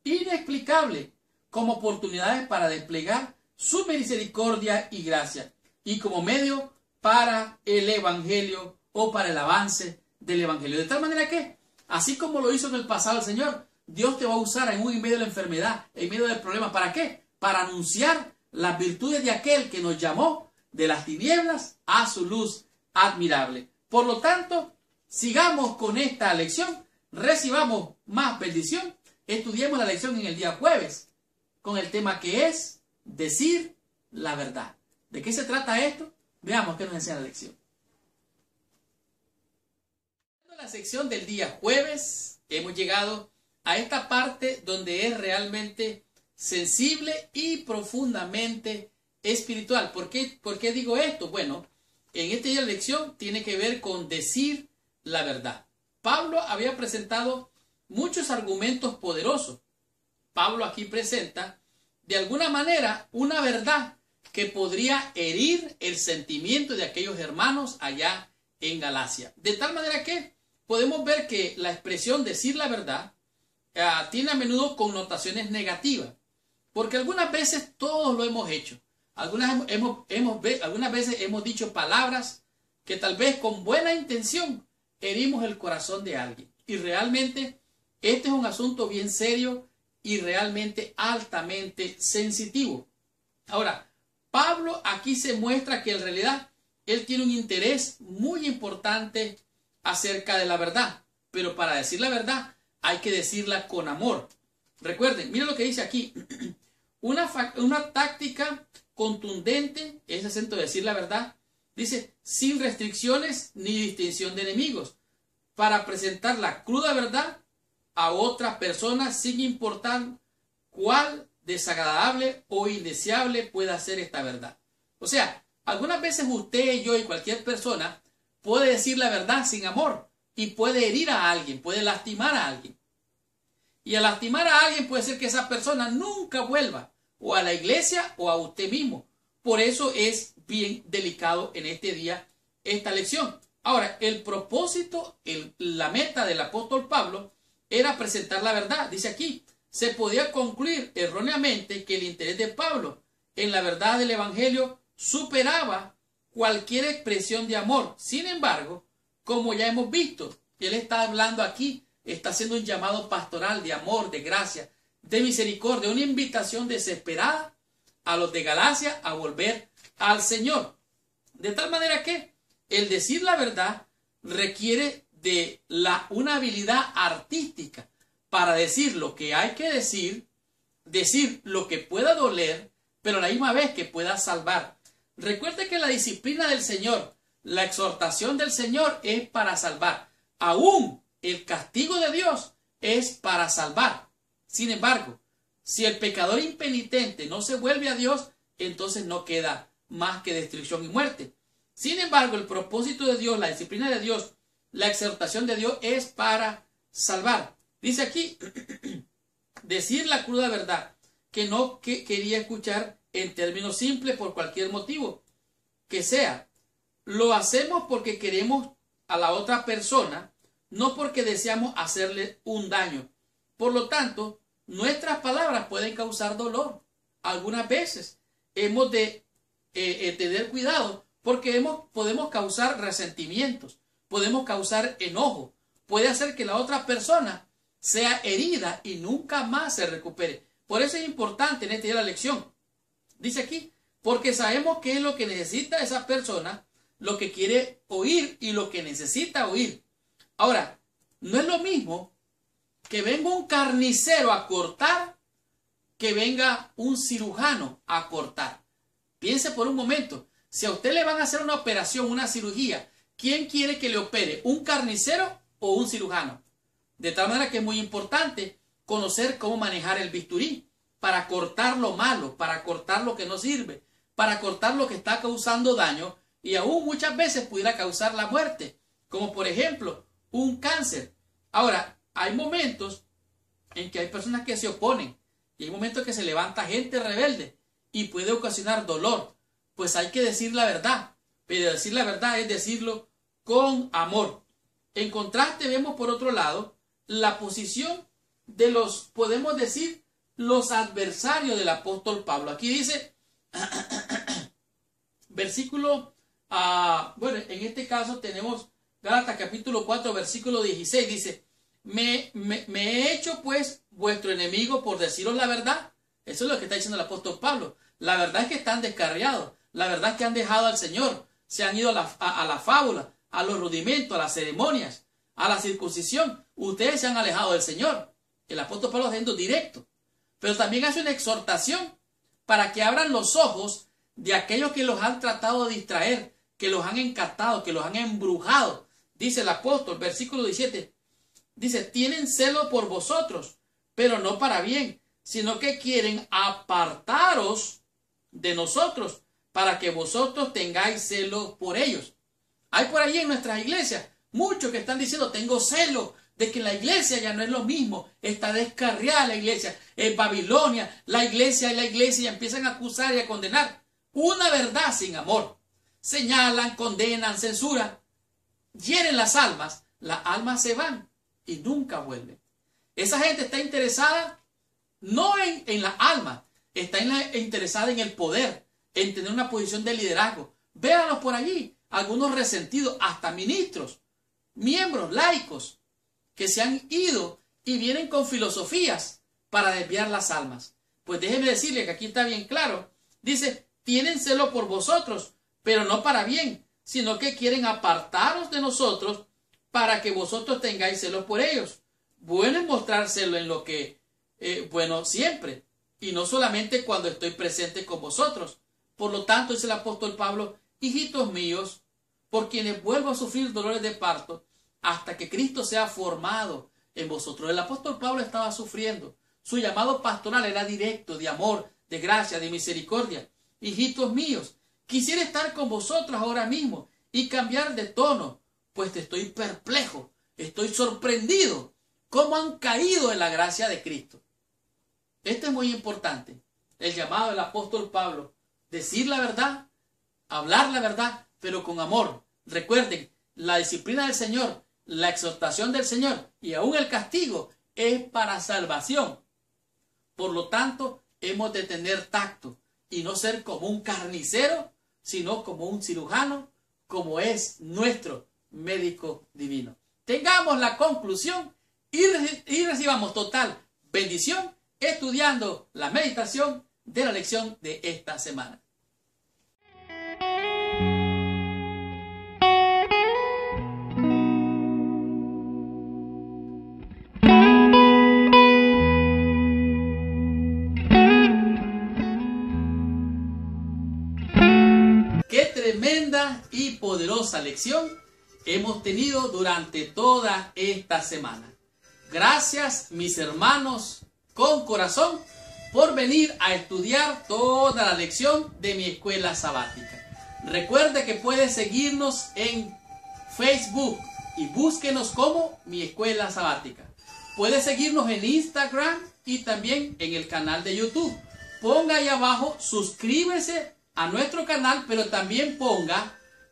[SPEAKER 1] inexplicables como oportunidades para desplegar su misericordia y gracia y como medio para el evangelio o para el avance del evangelio. De tal manera que, así como lo hizo en el pasado el Señor, Dios te va a usar en medio de la enfermedad, en medio del problema. ¿Para qué? Para anunciar las virtudes de aquel que nos llamó de las tinieblas a su luz admirable. Por lo tanto, sigamos con esta lección, recibamos más bendición, estudiemos la lección en el día jueves con el tema que es decir la verdad. ¿De qué se trata esto? Veamos qué nos enseña la lección. En la sección del día jueves hemos llegado a esta parte donde es realmente sensible y profundamente espiritual. ¿Por qué digo esto? Bueno, en este día de lección tiene que ver con decir la verdad. Pablo había presentado muchos argumentos poderosos. Pablo aquí presenta de alguna manera una verdad que podría herir el sentimiento de aquellos hermanos allá en Galacia. De tal manera que podemos ver que la expresión decir la verdad tiene a menudo connotaciones negativas, porque algunas veces todos lo hemos hecho. Algunas veces hemos dicho palabras que tal vez con buena intención herimos el corazón de alguien. Y realmente este es un asunto bien serio y realmente altamente sensitivo. Ahora, Pablo aquí se muestra que en realidad él tiene un interés muy importante acerca de la verdad. Pero para decir la verdad hay que decirla con amor. Recuerden, miren lo que dice aquí. Una táctica contundente, ese acento de decir la verdad, dice, sin restricciones ni distinción de enemigos, para presentar la cruda verdad a otra persona sin importar cuál desagradable o indeseable pueda ser esta verdad. O sea, algunas veces usted, yo y cualquier persona puede decir la verdad sin amor y puede herir a alguien, puede lastimar a alguien. Y al lastimar a alguien puede ser que esa persona nunca vuelva o a la iglesia o a usted mismo. Por eso es bien delicado en este día esta lección. Ahora, el propósito, la meta del apóstol Pablo era presentar la verdad. Dice aquí, se podía concluir erróneamente que el interés de Pablo en la verdad del evangelio superaba cualquier expresión de amor. Sin embargo, como ya hemos visto, él está hablando aquí, está haciendo un llamado pastoral de amor, de gracia, de misericordia, una invitación desesperada a los de Galacia a volver al Señor. De tal manera que el decir la verdad requiere de una habilidad artística para decir lo que hay que decir lo que pueda doler, pero a la misma vez que pueda salvar. Recuerde que la disciplina del Señor, la exhortación del Señor es para salvar. Aún el castigo de Dios es para salvar. Sin embargo, si el pecador impenitente no se vuelve a Dios, entonces no queda más que destrucción y muerte. Sin embargo, el propósito de Dios, la disciplina de Dios, la exhortación de Dios es para salvar. Dice aquí, decir la cruda verdad, que no quería escuchar en términos simples por cualquier motivo que sea. Lo hacemos porque queremos a la otra persona no porque deseamos hacerle un daño. Por lo tanto, nuestras palabras pueden causar dolor. Algunas veces hemos de tener cuidado porque podemos causar resentimientos, podemos causar enojo, puede hacer que la otra persona sea herida y nunca más se recupere. Por eso es importante en este día de la lección. Dice aquí, porque sabemos qué es lo que necesita esa persona, lo que quiere oír y lo que necesita oír. Ahora, no es lo mismo que venga un carnicero a cortar que venga un cirujano a cortar. Piense por un momento, si a usted le van a hacer una operación, una cirugía, ¿quién quiere que le opere? ¿Un carnicero o un cirujano? De tal manera que es muy importante conocer cómo manejar el bisturí para cortar lo malo, para cortar lo que no sirve, para cortar lo que está causando daño y aún muchas veces pudiera causar la muerte, como por ejemplo un cáncer. Ahora, hay momentos en que hay personas que se oponen y hay momentos que se levanta gente rebelde y puede ocasionar dolor. Pues hay que decir la verdad, pero decir la verdad es decirlo con amor. En contraste vemos por otro lado la posición de los, podemos decir, los adversarios del apóstol Pablo. Aquí dice, versículo, bueno, en este caso tenemos Gálatas capítulo 4, versículo 16, dice, me he hecho pues vuestro enemigo por deciros la verdad. Eso es lo que está diciendo el apóstol Pablo. La verdad es que están descarriados, la verdad es que han dejado al Señor, se han ido a la fábula, a los rudimentos, a las ceremonias, a la circuncisión. Ustedes se han alejado del Señor. El apóstol Pablo está siendo directo, pero también hace una exhortación para que abran los ojos de aquellos que los han tratado de distraer, que los han encantado, que los han embrujado. Dice el apóstol, versículo 17, dice, tienen celo por vosotros, pero no para bien, sino que quieren apartaros de nosotros para que vosotros tengáis celo por ellos. Hay por allí en nuestras iglesias muchos que están diciendo, tengo celo de que la iglesia ya no es lo mismo, está descarriada la iglesia, es Babilonia, la iglesia y empiezan a acusar y a condenar. Una verdad sin amor. Señalan, condenan, censuran, hieren las almas se van y nunca vuelven. Esa gente está interesada no en la alma, está interesada en el poder, en tener una posición de liderazgo. Véanlos por allí, algunos resentidos, hasta ministros, miembros laicos, que se han ido y vienen con filosofías para desviar las almas. Pues déjeme decirle que aquí está bien claro. Dice, tienen celo por vosotros, pero no para bien, sino que quieren apartaros de nosotros para que vosotros tengáis celos por ellos. Bueno es mostrárselo en lo que, bueno, siempre, y no solamente cuando estoy presente con vosotros. Por lo tanto, dice el apóstol Pablo, hijitos míos, por quienes vuelvo a sufrir dolores de parto, hasta que Cristo sea formado en vosotros. El apóstol Pablo estaba sufriendo. Su llamado pastoral era directo, de amor, de gracia, de misericordia. Hijitos míos, quisiera estar con vosotros ahora mismo y cambiar de tono, pues estoy perplejo, estoy sorprendido, cómo han caído en la gracia de Cristo. Esto es muy importante. El llamado del apóstol Pablo, decir la verdad, hablar la verdad, pero con amor. Recuerden, la disciplina del Señor, la exhortación del Señor y aún el castigo es para salvación. Por lo tanto, hemos de tener tacto y no ser como un carnicero, sino como un cirujano, como es nuestro médico divino. Tengamos la conclusión y recibamos total bendición estudiando la meditación de la lección de esta semana. Qué tremenda y poderosa lección hemos tenido durante toda esta semana. Gracias, mis hermanos, con corazón, por venir a estudiar toda la lección de mi escuela sabática. Recuerde que puede seguirnos en Facebook y búsquenos como Mi Escuela Sabática. Puede seguirnos en Instagram y también en el canal de YouTube. Ponga ahí abajo, suscríbese a nuestro canal, pero también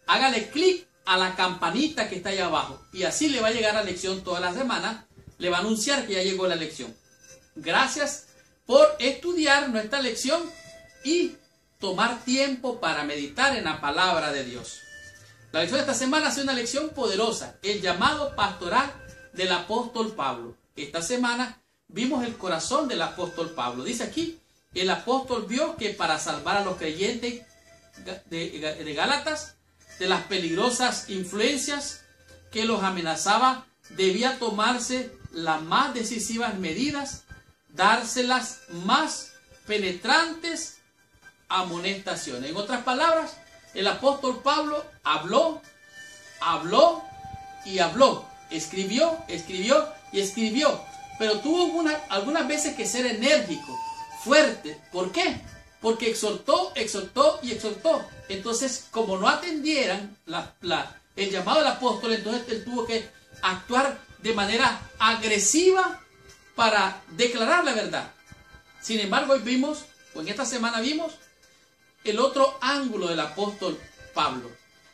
[SPEAKER 1] hágale clic a la campanita que está ahí abajo. Y así le va a llegar la lección toda la semana. Le va a anunciar que ya llegó la lección. Gracias por estudiar nuestra lección y tomar tiempo para meditar en la palabra de Dios. La lección de esta semana ha sido una lección poderosa, el llamado pastoral del apóstol Pablo. Esta semana vimos el corazón del apóstol Pablo. Dice aquí, el apóstol vio que para salvar a los creyentes de Gálatas de las peligrosas influencias que los amenazaba, debía tomarse las más decisivas medidas, dárselas más penetrantes amonestaciones. En otras palabras, el apóstol Pablo habló y habló, escribió y escribió, pero tuvo algunas veces que ser enérgico, fuerte. ¿Por qué? Porque exhortó y exhortó. Entonces, como no atendieran el llamado del apóstol, entonces él tuvo que actuar de manera agresiva para declarar la verdad. Sin embargo, hoy vimos, o en esta semana vimos, el otro ángulo del apóstol Pablo.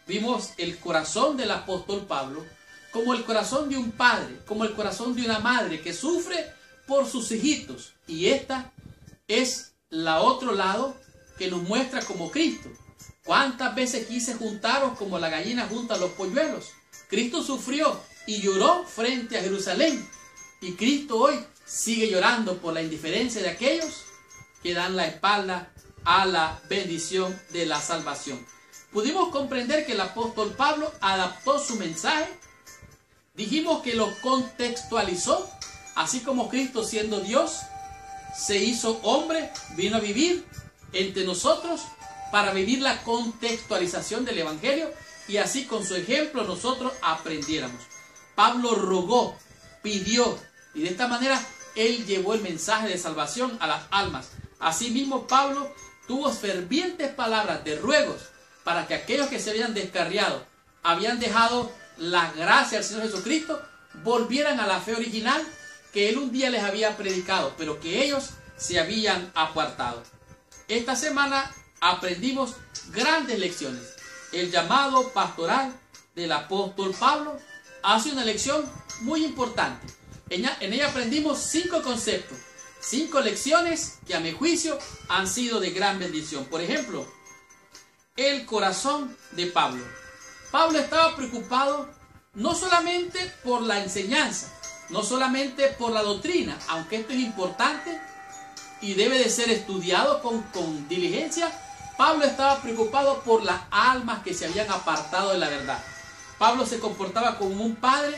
[SPEAKER 1] Vimos el corazón del apóstol Pablo como el corazón de un padre, como el corazón de una madre que sufre por sus hijitos. Y esta es la otro lado que nos muestra como Cristo. ¿Cuántas veces quise juntaros como la gallina junta los polluelos? Cristo sufrió y lloró frente a Jerusalén. Y Cristo hoy sigue llorando por la indiferencia de aquellos que dan la espalda a la bendición de la salvación. Pudimos comprender que el apóstol Pablo adaptó su mensaje. Dijimos que lo contextualizó, así como Cristo, siendo Dios, se hizo hombre, vino a vivir entre nosotros para vivir la contextualización del evangelio, y así con su ejemplo nosotros aprendiéramos. Pablo rogó, pidió, y de esta manera él llevó el mensaje de salvación a las almas. Asimismo, Pablo tuvo fervientes palabras de ruegos para que aquellos que se habían descarriado, habían dejado la gracia del Señor Jesucristo, volvieran a la fe original que él un día les había predicado, pero que ellos se habían apartado. Esta semana aprendimos grandes lecciones. El llamado pastoral del apóstol Pablo ha sido una lección muy importante. En ella aprendimos 5 conceptos, 5 lecciones que a mi juicio han sido de gran bendición. Por ejemplo, el corazón de Pablo. Pablo estaba preocupado no solamente por la enseñanza, no solamente por la doctrina, aunque esto es importante y debe de ser estudiado con diligencia. Pablo estaba preocupado por las almas que se habían apartado de la verdad. Pablo se comportaba como un padre,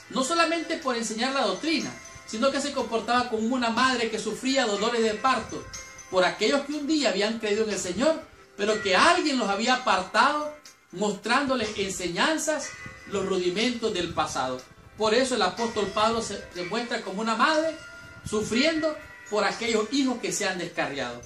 [SPEAKER 1] no solamente por enseñar la doctrina, sino que se comportaba como una madre que sufría dolores de parto por aquellos que un día habían creído en el Señor, pero que alguien los había apartado, mostrándoles enseñanzas, los rudimentos del pasado. Por eso el apóstol Pablo se muestra como una madre sufriendo por aquellos hijos que se han descarriado.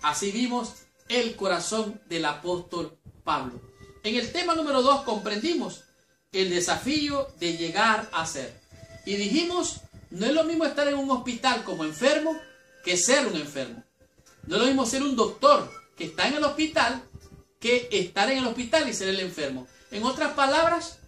[SPEAKER 1] Así vimos el corazón del apóstol Pablo. En el tema número 2 comprendimos el desafío de llegar a ser. Y dijimos, no es lo mismo estar en un hospital como enfermo que ser un enfermo. No es lo mismo ser un doctor que está en el hospital que estar en el hospital y ser el enfermo. En otras palabras,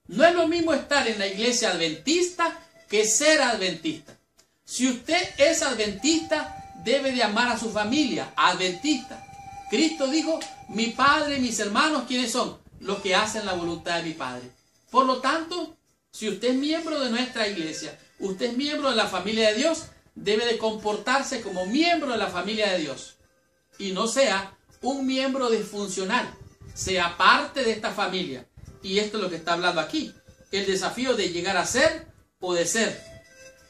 [SPEAKER 1] no es lo mismo estar en la iglesia adventista que ser adventista. Si usted es adventista, debe de amar a su familia adventista. Cristo dijo, mi padre y mis hermanos, ¿quiénes son? Los que hacen la voluntad de mi padre. Por lo tanto, si usted es miembro de nuestra iglesia, usted es miembro de la familia de Dios, debe de comportarse como miembro de la familia de Dios. Y no sea un miembro disfuncional, sea parte de esta familia. Y esto es lo que está hablando aquí. El desafío de llegar a ser o de ser.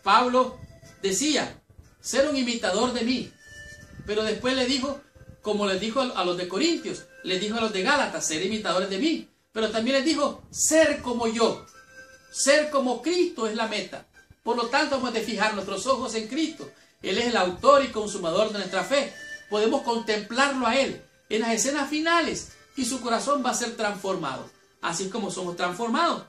[SPEAKER 1] Pablo decía, ser un imitador de mí. Pero después le dijo, como les dijo a los de Corintios, les dijo a los de Gálatas, ser imitadores de mí. Pero también les dijo, ser como yo. Ser como Cristo es la meta. Por lo tanto, hemos de fijar nuestros ojos en Cristo. Él es el autor y consumador de nuestra fe. Podemos contemplarlo a Él en las escenas finales y su corazón va a ser transformado. Así como somos transformados,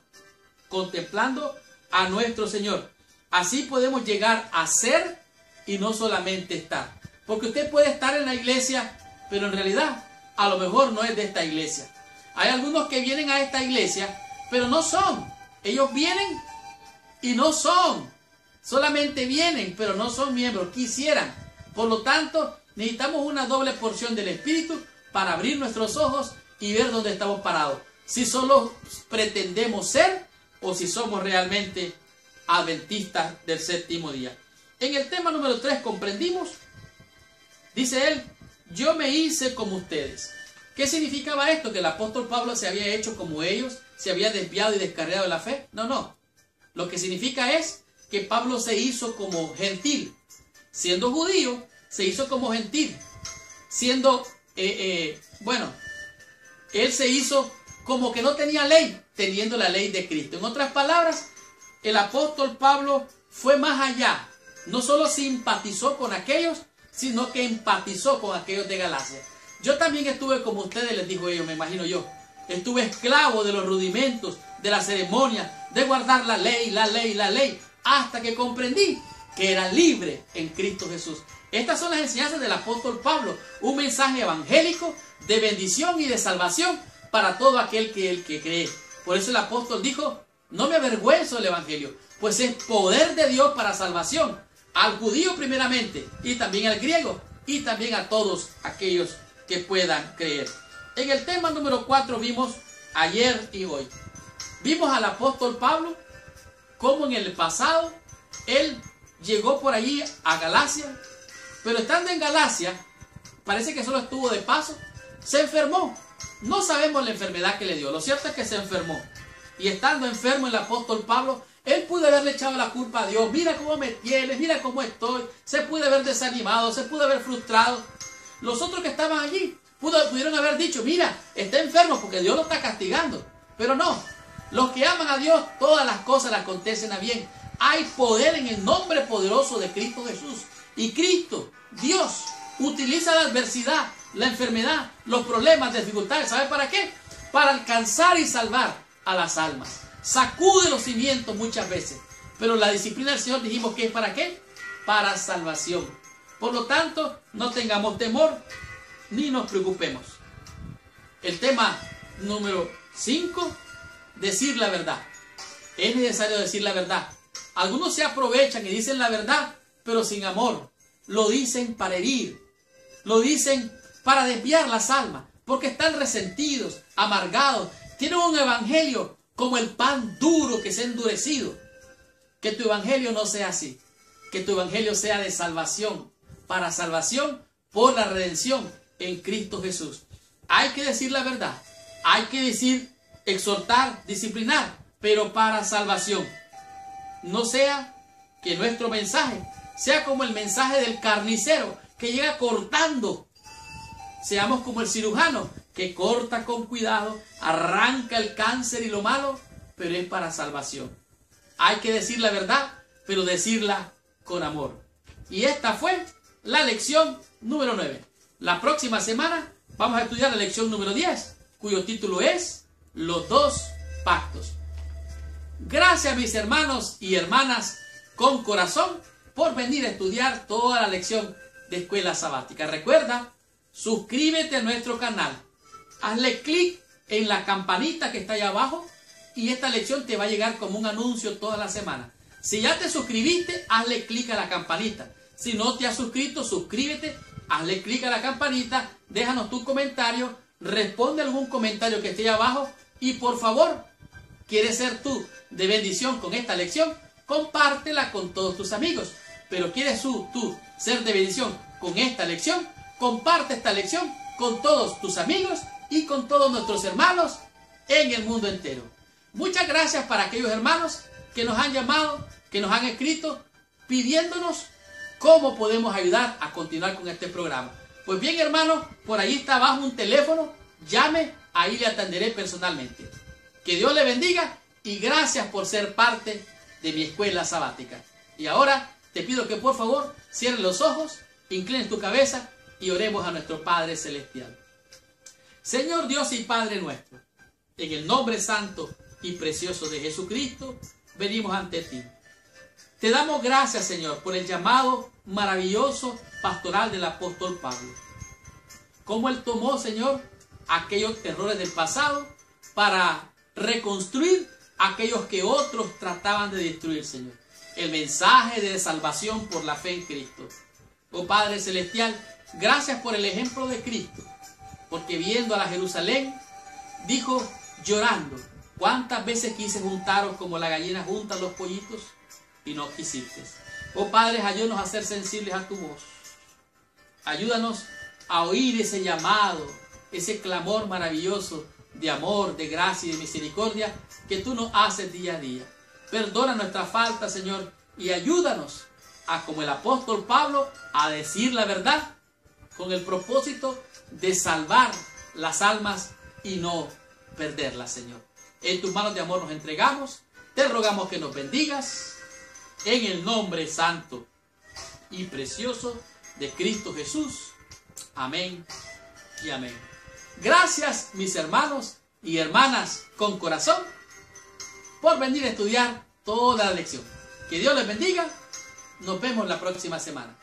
[SPEAKER 1] contemplando a nuestro Señor. Así podemos llegar a ser y no solamente estar. Porque usted puede estar en la iglesia, pero en realidad a lo mejor no es de esta iglesia. Hay algunos que vienen a esta iglesia, pero no son. Ellos vienen y no son. Solamente vienen, pero no son miembros. Quisieran. Por lo tanto, necesitamos una doble porción del Espíritu para abrir nuestros ojos y ver dónde estamos parados. Si solo pretendemos ser o si somos realmente adventistas del séptimo día. En el tema número 3 comprendimos, dice él, yo me hice como ustedes. ¿Qué significaba esto? ¿Que el apóstol Pablo se había hecho como ellos? ¿Se había desviado y descarriado de la fe? No, no. Lo que significa es que Pablo se hizo como gentil. Siendo judío, se hizo como gentil. Siendo, bueno, él se hizo como que no tenía ley, teniendo la ley de Cristo. En otras palabras, el apóstol Pablo fue más allá. No solo simpatizó con aquellos, sino que empatizó con aquellos de Galacia. Yo también estuve como ustedes, les dijo ellos, me imagino yo. Estuve esclavo de los rudimentos, de la ceremonia, de guardar la ley, hasta que comprendí que era libre en Cristo Jesús. Estas son las enseñanzas del apóstol Pablo, un mensaje evangélico de bendición y de salvación para todo aquel que cree. Por eso el apóstol dijo, no me avergüenzo del evangelio, pues es poder de Dios para salvación, al judío primeramente, y también al griego, y también a todos aquellos que puedan creer. En el tema número 4 vimos ayer y hoy. Vimos al apóstol Pablo, cómo en el pasado, él llegó por allí a Galacia, pero estando en Galacia, parece que solo estuvo de paso, se enfermó. No sabemos la enfermedad que le dio, lo cierto es que se enfermó. Y estando enfermo el apóstol Pablo, él pudo haberle echado la culpa a Dios. Mira cómo me tienes, mira cómo estoy. Se pudo haber desanimado, se pudo haber frustrado. Los otros que estaban allí pudieron haber dicho, mira, está enfermo porque Dios lo está castigando. Pero no, los que aman a Dios, todas las cosas le acontecen a bien. Hay poder en el nombre poderoso de Cristo Jesús. Y Cristo, Dios, utiliza la adversidad, la enfermedad, los problemas, dificultades. ¿Sabe para qué? Para alcanzar y salvar a las almas. Sacude los cimientos muchas veces. Pero la disciplina del Señor dijimos que es ¿para qué? Para salvación. Por lo tanto, no tengamos temor ni nos preocupemos. El tema número 5, decir la verdad. Es necesario decir la verdad. Algunos se aprovechan y dicen la verdad, pero sin amor. Lo dicen para herir. Lo dicen para desviar las almas, porque están resentidos, amargados. Tienen un evangelio como el pan duro que se ha endurecido. Que tu evangelio no sea así. Que tu evangelio sea de salvación, para salvación por la redención en Cristo Jesús. Hay que decir la verdad. Hay que decir, exhortar, disciplinar, pero para salvación. No sea que nuestro mensaje sea como el mensaje del carnicero que llega cortando. Seamos como el cirujano que corta con cuidado, arranca el cáncer y lo malo, pero es para salvación. Hay que decir la verdad, pero decirla con amor. Y esta fue la lección número 9. La próxima semana vamos a estudiar la lección número 10, cuyo título es Los dos pactos. Gracias, mis hermanos y hermanas con corazón, por venir a estudiar toda la lección de Escuela Sabática. Recuerda, suscríbete a nuestro canal. Hazle clic en la campanita que está ahí abajo y esta lección te va a llegar como un anuncio toda la semana. Si ya te suscribiste, hazle clic a la campanita. Si no te has suscrito, suscríbete, hazle clic a la campanita, déjanos tu comentario, responde algún comentario que esté ahí abajo y por favor, ¿quieres ser tú de bendición con esta lección? Compártela con todos tus amigos. Pero ¿quieres tú ser de bendición con esta lección? Comparte esta lección con todos tus amigos y con todos nuestros hermanos en el mundo entero. Muchas gracias para aquellos hermanos que nos han llamado, que nos han escrito, pidiéndonos cómo podemos ayudar a continuar con este programa. Pues bien, hermanos, por ahí está abajo un teléfono, llame, ahí le atenderé personalmente. Que Dios le bendiga y gracias por ser parte de mi escuela sabática. Y ahora te pido que por favor cierres los ojos, inclines tu cabeza y oremos a nuestro Padre Celestial. Señor Dios y Padre nuestro, en el nombre santo y precioso de Jesucristo, venimos ante ti. Te damos gracias, Señor, por el llamado maravilloso pastoral del apóstol Pablo. Cómo él tomó, Señor, aquellos errores del pasado para reconstruir aquellos que otros trataban de destruir, Señor. El mensaje de salvación por la fe en Cristo. Oh Padre Celestial, gracias por el ejemplo de Cristo, porque viendo a la Jerusalén, dijo llorando: ¿cuántas veces quise juntaros como la gallina junta los pollitos? Y no quisiste. Oh Padre, ayúdanos a ser sensibles a tu voz. Ayúdanos a oír ese llamado, ese clamor maravilloso de amor, de gracia y de misericordia que tú nos haces día a día. Perdona nuestra falta, Señor, y ayúdanos a, como el apóstol Pablo, a decir la verdad con el propósito de salvar las almas y no perderlas, Señor. En tus manos de amor nos entregamos. Te rogamos que nos bendigas en el nombre santo y precioso de Cristo Jesús. Amén y amén. Gracias, mis hermanos y hermanas con corazón, por venir a estudiar toda la lección. Que Dios les bendiga. Nos vemos la próxima semana.